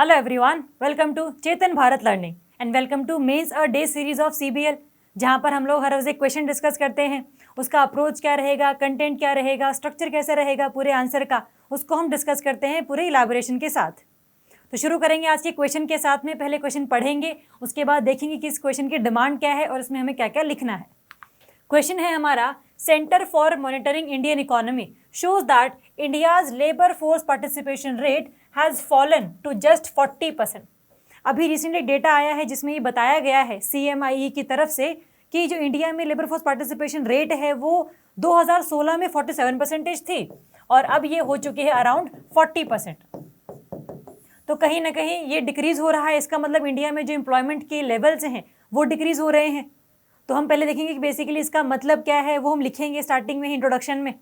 Hello everyone, welcome to Chetan Bharat learning and welcome to mains a day series of CBL, जहाँ पर हम लोग हर रोज एक क्वेश्चन डिस्कस करते हैं। उसका अप्रोच क्या रहेगा, कंटेंट क्या रहेगा, स्ट्रक्चर कैसा रहेगा पूरे आंसर का, उसको हम डिस्कस करते हैं पूरे इलैबोरेशन के साथ। तो शुरू करेंगे आज के क्वेश्चन के साथ में। पहले क्वेश्चन पढ़ेंगे, उसके बाद देखेंगे कि इस क्वेश्चन की डिमांड क्या है और इसमें हमें क्या क्या लिखना है। क्वेश्चन है हमारा, centre for monitoring Indian economy shows that India's labour force participation rate has fallen to just 40%। अभी रिसेंटली डेटा आया है जिसमें ये बताया गया है CMIE की तरफ से कि जो इंडिया में लेबर फोर्स पार्टिसिपेशन रेट है वो 2016 में 47% थी और अब ये हो चुकी है अराउंड 40%। तो कहीं ना कहीं ये डिक्रीज हो रहा है। इसका मतलब इंडिया में जो एम्प्लॉयमेंट के लेवल्स हैं वो डिक्रीज हो रहे हैं। तो हम पहले देखेंगे कि बेसिकली इसका मतलब क्या है, वो हम लिखेंगे स्टार्टिंग में ही इंट्रोडक्शन में।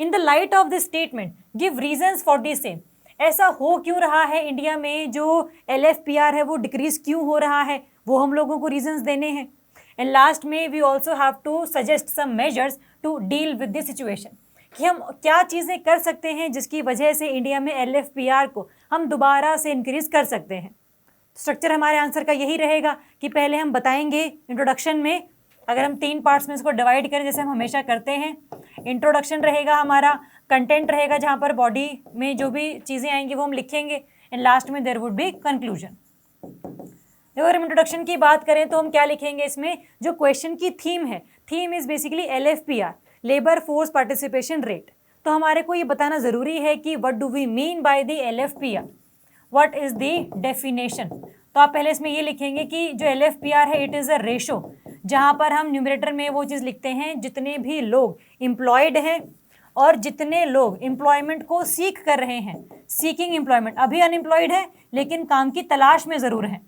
In the light of this statement give reasons for this same. ऐसा हो क्यों रहा है, इंडिया में जो LFPR है वो डिक्रीज क्यों हो रहा है, वो हम लोगों को रीजंस देने हैं। एंड लास्ट में we also have to suggest some measures to deal with this situation, कि हम क्या चीज़ें कर सकते हैं जिसकी वजह से इंडिया में LFPR को हम दोबारा से इंक्रीज कर सकते हैं। स्ट्रक्चर हमारे आंसर का यही रहेगा कि पहले हम बताएंगे इंट्रोडक्शन में, अगर हम 3 पार्ट्स में इसको डिवाइड करें जैसे हम हमेशा करते हैं। इंट्रोडक्शन रहेगा हमारा, कंटेंट रहेगा जहाँ पर बॉडी में जो भी चीज़ें आएंगी वो हम लिखेंगे, एंड लास्ट में देयर वुड बी कंक्लूजन। अगर हम इंट्रोडक्शन की बात करें तो हम क्या लिखेंगे इसमें, जो क्वेश्चन की थीम है, theme is basically LFPR, labour force participation rate. तो हमारे को ये बताना ज़रूरी है कि what do we mean by the LFPR, what is the definition. तो आप पहले इसमें ये लिखेंगे कि जो LFPR है इट इज़ अ रेशो, जहाँ पर हम न्यूमरेटर में वो चीज़ लिखते हैं जितने भी लोग एम्प्लॉयड हैं और जितने लोग एम्प्लॉयमेंट को सीख कर रहे हैं, सीकिंग एम्प्लॉयमेंट, अभी अनएम्प्लॉयड है लेकिन काम की तलाश में ज़रूर हैं,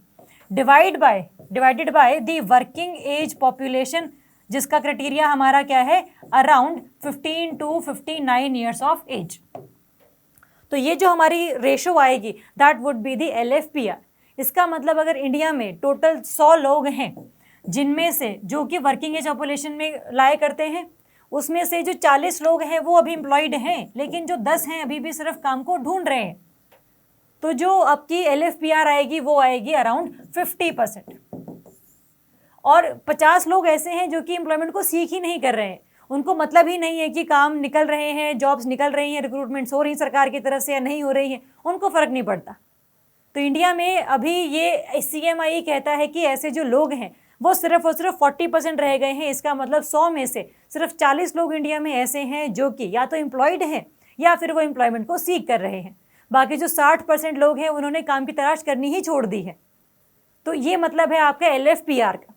divided by the working age population, जिसका क्राइटेरिया हमारा क्या है, around 15 to 59 years of age. तो ये जो हमारी रेशो आएगी that would be the LFPR। इसका मतलब अगर इंडिया में टोटल 100 लोग हैं जिनमें से जो कि वर्किंग एज पॉपुलेशन में लाया करते हैं, उसमें से जो 40 लोग हैं वो अभी एम्प्लॉयड हैं लेकिन जो 10 हैं अभी भी सिर्फ काम को ढूंढ रहे हैं, तो जो आपकी LFPR आएगी वो आएगी अराउंड 50%। और 50 लोग ऐसे हैं जो कि एम्प्लॉयमेंट को सीख ही नहीं कर रहे हैं, उनको मतलब ही नहीं है कि काम निकल रहे हैं, जॉब्स निकल रही हैं, रिक्रूटमेंट्स हो रही हैं सरकार की तरफ से या नहीं हो रही हैं, उनको फ़र्क नहीं पड़ता। तो इंडिया में अभी ये CMIE कहता है कि ऐसे जो लोग हैं वो सिर्फ और सिर्फ 40% रह गए हैं। इसका मतलब 100 में से सिर्फ 40 लोग इंडिया में ऐसे हैं जो कि या तो एम्प्लॉयड हैं या फिर वो एम्प्लॉयमेंट को सीख कर रहे हैं। बाकी जो 60% लोग हैं उन्होंने काम की तलाश करनी ही छोड़ दी है। तो ये मतलब है आपका LFPR का।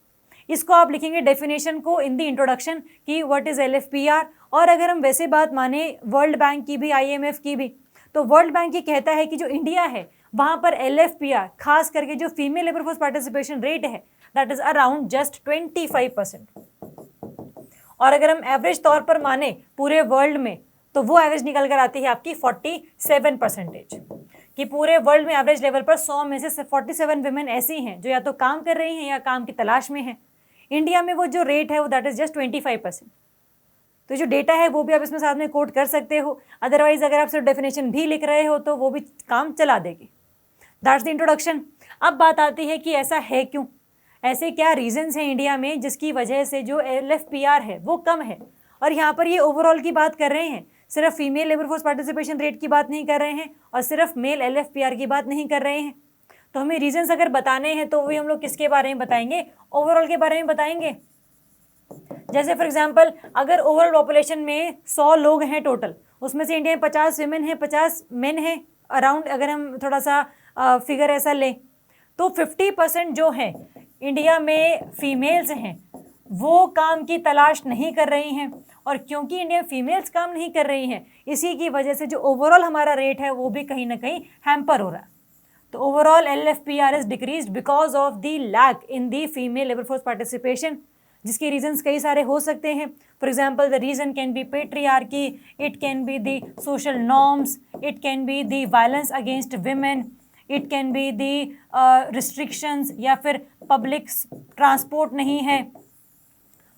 इसको आप लिखेंगे डेफिनेशन को इन द इंट्रोडक्शन कि व्हाट इज़ LFPR। और अगर हम वैसे बात माने वर्ल्ड बैंक की भी, IMF की भी, तो वर्ल्ड बैंक ये कहता है कि जो इंडिया है वहाँ पर LFPR खास करके जो female labour force participation rate है दैट इज़ अराउंड जस्ट 25%। और अगर हम एवरेज तौर पर माने पूरे वर्ल्ड में तो वो एवरेज निकल कर आती है आपकी 47%, कि पूरे वर्ल्ड में एवरेज लेवल पर 100 में से 47 विमेन ऐसी हैं जो या तो काम कर रही हैं या काम की तलाश में हैं। इंडिया में वो जो रेट है वो दैट इज़ जस्ट 25%। तो जो डेटा है वो भी आप इसमें साथ में कोट कर सकते हो, अदरवाइज अगर आप सिर्फ डेफिनेशन भी लिख रहे हो तो वो भी काम चला देगी। That's the introduction. अब बात आती है कि ऐसा है क्यों, ऐसे क्या रीजंस हैं इंडिया में जिसकी वजह से जो LFPR है वो कम है। और यहाँ पर ये ओवरऑल की बात कर रहे हैं, सिर्फ female labour force participation rate की बात नहीं कर रहे हैं और सिर्फ मेल LFPR की बात नहीं कर रहे हैं। तो हमें रीजंस अगर बताने हैं तो वही हम लोग किसके बारे में बताएंगे, ओवरऑल के बारे में बताएंगे। जैसे फॉर एग्जांपल अगर ओवरऑल पॉपुलेशन में 100 लोग हैं टोटल, उसमें से इंडिया में 50 विमेन हैं, 50 मेन हैं अराउंड, अगर हम थोड़ा सा फिगर ऐसा लें तो 50% जो है इंडिया में फीमेल्स हैं वो काम की तलाश नहीं कर रही हैं। और क्योंकि इंडिया में फीमेल्स काम नहीं कर रही हैं इसी की वजह से जो ओवरऑल हमारा रेट है वो भी कहीं ना कहीं हैम्पर हो रहा है। तो overall LFPR is decrease because of the lack in the female labour force participation, जिसके रीजंस कई सारे हो सकते हैं। For example the reason can be patriarchy, it can be the social norms, it can be the violence against women, it can be the restrictions, या फिर public transport नहीं है।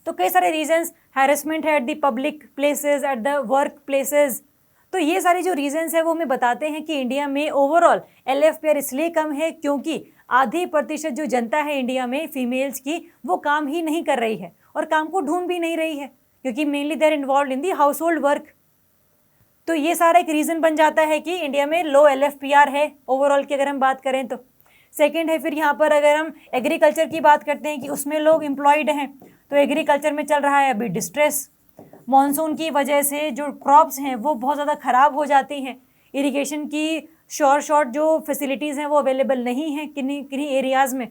तो कई सारे रीजंस, हैरेसमेंट है at the public places, at the work places, तो ये सारे जो रीजंस है वो हमें बताते हैं कि इंडिया में ओवरऑल LFPR इसलिए कम है क्योंकि आधी प्रतिशत जो जनता है इंडिया में फीमेल्स की वो काम ही नहीं कर रही है और काम को ढूंढ भी नहीं रही है, क्योंकि mainly they are involve in the household work. तो ये सारा एक रीज़न बन जाता है कि इंडिया में लो LFPR है ओवरऑल की अगर हम बात करें तो। सेकेंड है फिर यहाँ पर अगर हम एग्रीकल्चर की बात करते हैं कि उसमें लोग एम्प्लॉयड हैं, तो एग्रीकल्चर में चल रहा है अभी डिस्ट्रेस। मॉनसून की वजह से जो क्रॉप्स हैं वो बहुत ज़्यादा ख़राब हो जाती हैं। इरिगेशन की शॉर्ट जो फैसिलिटीज़ हैं वो अवेलेबल नहीं हैं किन्हीं एरियाज़ में।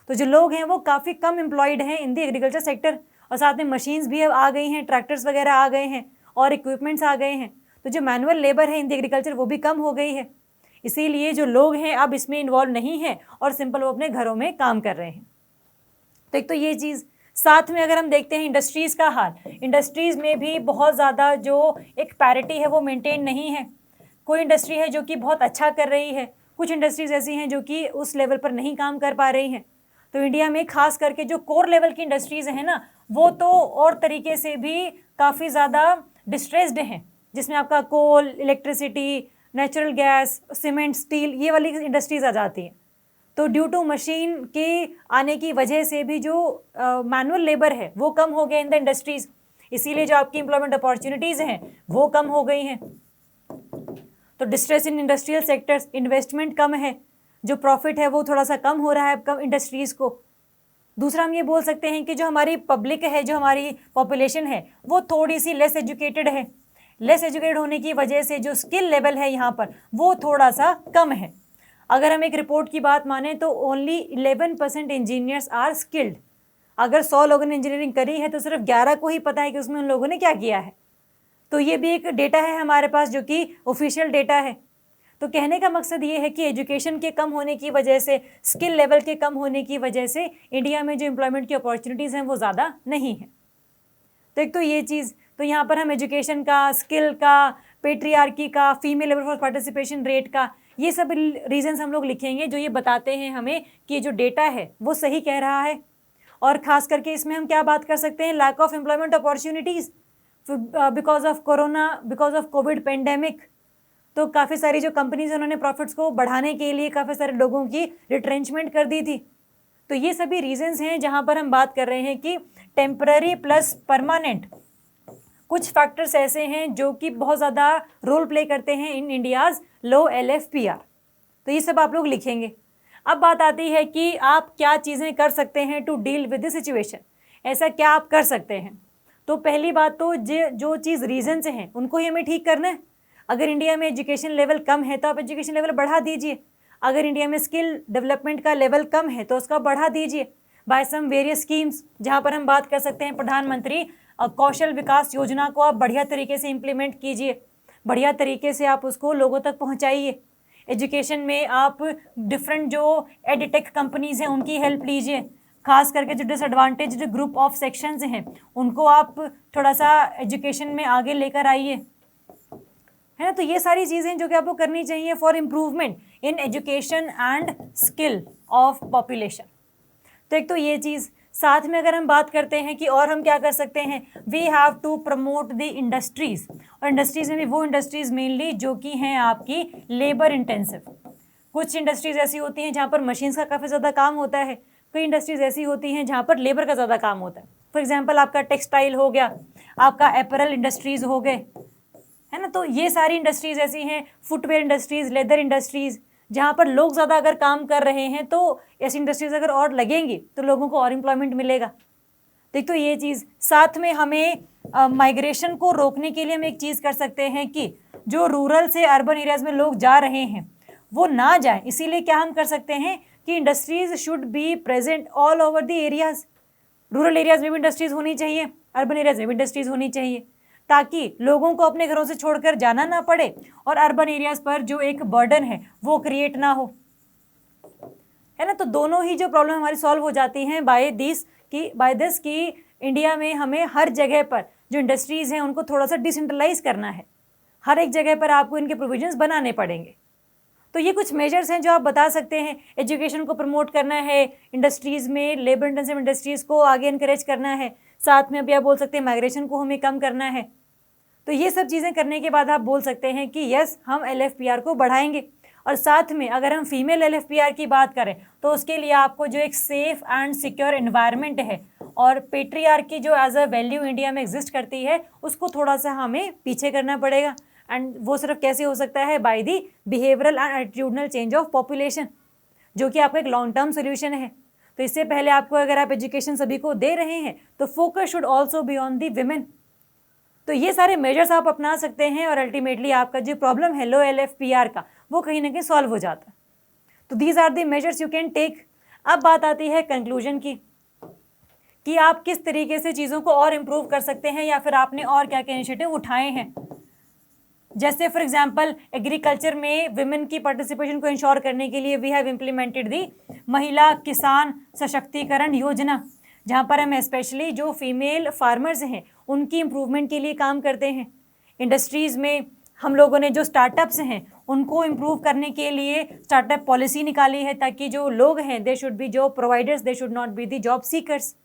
तो जो लोग हैं वो काफ़ी कम एम्प्लॉयड हैं इन दी एग्रीकल्चर सेक्टर, और साथ में मशीन्स भी अब आ गई हैं, ट्रैक्टर्स वगैरह आ गए हैं और इक्विपमेंट्स आ गए हैं। तो जो मैनुअल लेबर है इन दी एग्रीकल्चर वो भी कम हो गई है, इसीलिए जो लोग हैं अब इसमें इन्वॉल्व नहीं हैं और सिंपल वो अपने घरों में काम कर रहे हैं। तो एक तो ये चीज़। साथ में अगर हम देखते हैं इंडस्ट्रीज़ का हाल, इंडस्ट्रीज़ में भी बहुत ज़्यादा जो एक पैरिटी है वो मेंटेन नहीं है। कोई इंडस्ट्री है जो कि बहुत अच्छा कर रही है, कुछ इंडस्ट्रीज़ ऐसी हैं जो कि उस लेवल पर नहीं काम कर पा रही हैं। तो इंडिया में खास करके जो कोर लेवल की इंडस्ट्रीज़ हैं ना, वो तो और तरीके से भी काफ़ी ज़्यादा डिस्ट्रेस्ड हैं, जिसमें आपका coal, electricity, natural gas, cement, steel, ये वाली इंडस्ट्रीज़ आ जाती हैं। तो ड्यू टू मशीन के आने की वजह से भी जो मैनुअल लेबर है वो कम हो गया इन द इंडस्ट्रीज़, इसीलिए जो आपकी एम्प्लॉयमेंट अपॉर्चुनिटीज़ हैं वो कम हो गई हैं। तो distress in industrial sectors, investment कम है, जो प्रॉफिट है वो थोड़ा सा कम हो रहा है कम इंडस्ट्रीज़ को। दूसरा हम ये बोल सकते हैं कि जो हमारी पब्लिक है, जो हमारी पॉपुलेशन है वो थोड़ी सी लेस एजुकेटेड है। लेस एजुकेटेड होने की वजह से जो स्किल लेवल है यहाँ पर वो थोड़ा सा कम है। अगर हम एक रिपोर्ट की बात माने तो ओनली 11% इंजीनियर्स आर स्किल्ड। अगर 100 लोगों ने इंजीनियरिंग करी है तो सिर्फ 11 को ही पता है कि उसमें उन लोगों ने क्या किया है। तो ये भी एक डेटा है हमारे पास जो कि ऑफिशियल डेटा है। तो कहने का मकसद ये है कि एजुकेशन के कम होने की वजह से, स्किल लेवल के कम होने की वजह से इंडिया में जो एम्प्लॉयमेंट की अपॉर्चुनिटीज़ हैं वो ज़्यादा नहीं है। तो एक तो ये चीज़। तो यहाँ पर हम एजुकेशन का, स्किल का, पेट्रियार्की का, female labour force participation rate का, ये सब रीजंस हम लोग लिखेंगे जो ये बताते हैं हमें कि जो डेटा है वो सही कह रहा है। और ख़ास करके इसमें हम क्या बात कर सकते हैं, lack of employment opportunities because of corona, because of covid pandemic. तो काफ़ी सारी जो कंपनीज उन्होंने प्रॉफिट्स को बढ़ाने के लिए काफ़ी सारे लोगों की रिट्रेंचमेंट कर दी थी। तो ये सभी रीजंस हैं जहाँ पर हम बात कर रहे हैं कि टेम्पररी प्लस परमानेंट कुछ फैक्टर्स ऐसे हैं जो कि बहुत ज़्यादा रोल प्ले करते हैं इन इंडियाज़ लो LFPR। तो ये सब आप लोग लिखेंगे। अब बात आती है कि आप क्या चीज़ें कर सकते हैं to deal with the situation, ऐसा क्या आप कर सकते हैं। तो पहली बात तो जो चीज़ रीजंस हैं उनको ही हमें ठीक करना है। अगर इंडिया में एजुकेशन लेवल कम है तो आप एजुकेशन लेवल बढ़ा दीजिए। अगर इंडिया में स्किल डेवलपमेंट का लेवल कम है तो उसका बढ़ा दीजिए बाय सम वेरियस स्कीम्स। जहाँ पर हम बात कर सकते हैं प्रधानमंत्री कौशल विकास योजना को आप बढ़िया तरीके से इम्प्लीमेंट कीजिए, बढ़िया तरीके से आप उसको लोगों तक पहुँचाइए। एजुकेशन में आप डिफरेंट जो एडटेक कंपनीज़ हैं उनकी हेल्प लीजिए। खास करके जो डिसएडवांटेज ग्रुप ऑफ सेक्शंस हैं उनको आप थोड़ा सा एजुकेशन में आगे लेकर आइए, है ना। तो ये सारी चीज़ें जो कि आपको करनी चाहिए for improvement in education and skill of population. तो एक तो ये चीज़। साथ में अगर हम बात करते हैं कि और हम क्या कर सकते हैं, we have to promote the industries. और इंडस्ट्रीज़ में भी वो इंडस्ट्रीज़ मेनली जो कि हैं आपकी लेबर इंटेंसिव। कुछ इंडस्ट्रीज़ ऐसी होती हैं जहाँ पर मशीन्स का काफ़ी ज़्यादा काम होता है, कई इंडस्ट्रीज़ ऐसी होती हैं जहाँ पर लेबर का ज़्यादा काम होता है। फॉर एग्जांपल आपका टेक्सटाइल हो गया, आपका एपरल इंडस्ट्रीज़ हो गए, है ना। तो ये सारी इंडस्ट्रीज़ ऐसी हैं, फुटवेयर इंडस्ट्रीज़, लेदर इंडस्ट्रीज़, जहाँ पर लोग ज़्यादा अगर काम कर रहे हैं तो ऐसी इंडस्ट्रीज़ अगर और लगेंगी तो लोगों को और एम्प्लॉयमेंट मिलेगा। देख तो ये चीज़। साथ में हमें माइग्रेशन को रोकने के लिए हम एक चीज़ कर सकते हैं कि जो रूरल से अर्बन एरियाज़ में लोग जा रहे हैं वो ना जाए, इसीलिए क्या हम कर सकते हैं कि industries should be present all over the areas. Rural areas में भी इंडस्ट्रीज़ होनी चाहिए, अर्बन एरियाज़ में भी इंडस्ट्रीज़ होनी चाहिए, ताकि लोगों को अपने घरों से छोड़कर जाना ना पड़े और अर्बन एरियाज़ पर जो एक बर्डन है वो क्रिएट ना हो, है ना। तो दोनों ही जो प्रॉब्लम हमारी सॉल्व हो जाती हैं बाय दिस कि इंडिया में हमें हर जगह पर जो इंडस्ट्रीज़ हैं उनको थोड़ा सा डिसेंट्रलाइज करना है। हर एक जगह पर आपको इनके प्रोविजंस बनाने पड़ेंगे। तो ये कुछ मेजर्स हैं जो आप बता सकते हैं। एजुकेशन को प्रमोट करना है, इंडस्ट्रीज़ में लेबर इंटेंसिव इंडस्ट्रीज़ को आगे इनकरेज करना है, साथ में अभी आप बोल सकते हैं माइग्रेशन को हमें कम करना है। तो ये सब चीज़ें करने के बाद आप बोल सकते हैं कि यस, हम LFPR को बढ़ाएंगे। और साथ में अगर हम फीमेल LFPR की बात करें तो उसके लिए आपको जो एक सेफ एंड सिक्योर एनवायरनमेंट है और पेट्रियार्की जो एज अ वैल्यू इंडिया में एग्जिस्ट करती है, उसको थोड़ा सा हमें पीछे करना पड़ेगा। एंड वो सिर्फ कैसे हो सकता है? By the behavioural and attitudinal change of population, जो कि आपका एक लॉन्ग टर्म सोल्यूशन है। तो इससे पहले आपको, अगर आप एजुकेशन सभी को दे रहे हैं, तो focus should also be on the women. तो ये सारे मेजर्स आप अपना सकते हैं और अल्टीमेटली आपका जो प्रॉब्लम है लो LFPR का, वो कहीं ना कहीं सॉल्व हो जाता है। तो these are the measures you can take. अब बात आती है कंक्लूजन की, कि आप किस तरीके से चीज़ों को और इम्प्रूव कर सकते हैं या फिर आपने और क्या क्या इनिशिएटिव उठाए हैं। जैसे फॉर एग्जांपल एग्रीकल्चर में विमेन की पार्टिसिपेशन को इंश्योर करने के लिए वी हैव इम्प्लीमेंटेड दी महिला किसान सशक्तिकरण योजना, जहाँ पर हम स्पेशली जो फीमेल फार्मर्स हैं उनकी इम्प्रूवमेंट के लिए काम करते हैं। इंडस्ट्रीज़ में हम लोगों ने जो स्टार्टअप्स हैं उनको इम्प्रूव करने के लिए स्टार्टअप पॉलिसी निकाली है, ताकि जो लोग हैं they should be job providers, they should not be the job seekers.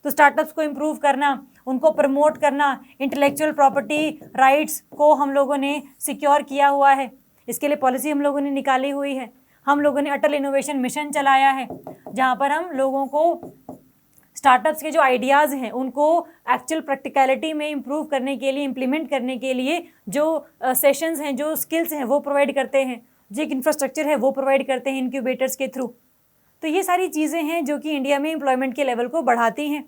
तो स्टार्टअप्स को इम्प्रूव करना, उनको प्रमोट करना, इंटेलेक्चुअल प्रॉपर्टी राइट्स को हम लोगों ने सिक्योर किया हुआ है, इसके लिए पॉलिसी हम लोगों ने निकाली हुई है। हम लोगों ने अटल इनोवेशन मिशन चलाया है, जहाँ पर हम लोगों को स्टार्टअप्स के जो आइडियाज़ हैं उनको एक्चुअल प्रैक्टिकलिटी में इम्प्रूव करने के लिए, इम्प्लीमेंट करने के लिए जो सेशंस हैं, जो स्किल्स हैं वो प्रोवाइड करते हैं, जो एक इंफ्रास्ट्रक्चर है वो प्रोवाइड करते हैं इनक्यूबेटर्स के थ्रू। तो ये सारी चीज़ें हैं जो कि इंडिया में एम्प्लॉयमेंट के लेवल को बढ़ाती हैं,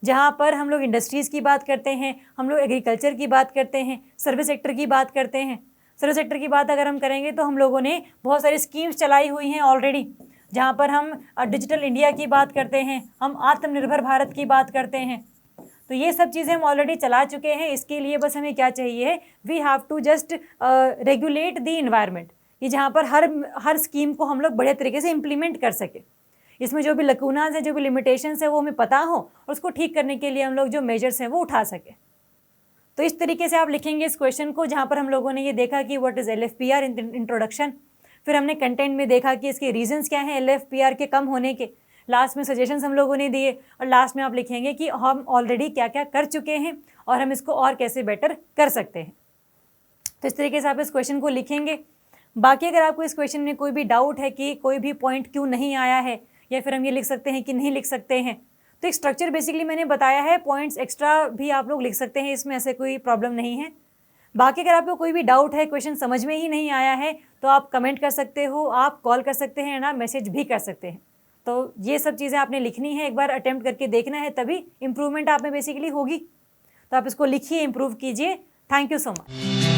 जहाँ पर हम लोग इंडस्ट्रीज़ की बात करते हैं, हम लोग एग्रीकल्चर की बात करते हैं, सर्विस सेक्टर की बात करते हैं। सर्विस सेक्टर की बात अगर हम करेंगे तो हम लोगों ने बहुत सारी स्कीम्स चलाई हुई हैं ऑलरेडी, जहाँ पर हम डिजिटल इंडिया की बात करते हैं, हम आत्मनिर्भर भारत की बात करते हैं। तो ये सब चीज़ें हम ऑलरेडी चला चुके हैं। इसके लिए बस हमें क्या चाहिए? We have to just regulate the environment, कि जहाँ पर हर स्कीम को हम लोग बढ़िया तरीके से इम्प्लीमेंट कर सके। इसमें जो भी लकूनाज है, जो भी लिमिटेशंस है, वो हमें पता हो और उसको ठीक करने के लिए हम लोग जो मेजर्स हैं वो उठा सके। तो इस तरीके से आप लिखेंगे इस क्वेश्चन को, जहाँ पर हम लोगों ने ये देखा कि व्हाट इज़ LFPR इंट्रोडक्शन, फिर हमने कंटेंट में देखा कि इसके रीजंस क्या हैं LFPR के कम होने के, लास्ट में सजेशंस हम लोगों ने दिए, और लास्ट में आप लिखेंगे कि हम ऑलरेडी क्या क्या कर चुके हैं और हम इसको और कैसे बेटर कर सकते हैं। तो इस तरीके से आप इस क्वेश्चन को लिखेंगे। बाकी अगर आपको इस क्वेश्चन में कोई भी डाउट है कि कोई भी पॉइंट क्यों नहीं आया है, या फिर हम ये लिख सकते हैं कि नहीं लिख सकते हैं, तो एक स्ट्रक्चर बेसिकली मैंने बताया है, पॉइंट्स एक्स्ट्रा भी आप लोग लिख सकते हैं, इसमें ऐसे कोई प्रॉब्लम नहीं है। बाकी अगर आपको कोई भी डाउट है, क्वेश्चन समझ में ही नहीं आया है, तो आप कमेंट कर सकते हो, आप कॉल कर सकते हैं, ना मैसेज भी कर सकते हैं। तो ये सब चीज़ें आपने लिखनी है, एक बार अटेम्प्ट करके देखना है, तभी इम्प्रूवमेंट आप में बेसिकली होगी। तो आप इसको लिखिए, इम्प्रूव कीजिए। Thank you so much.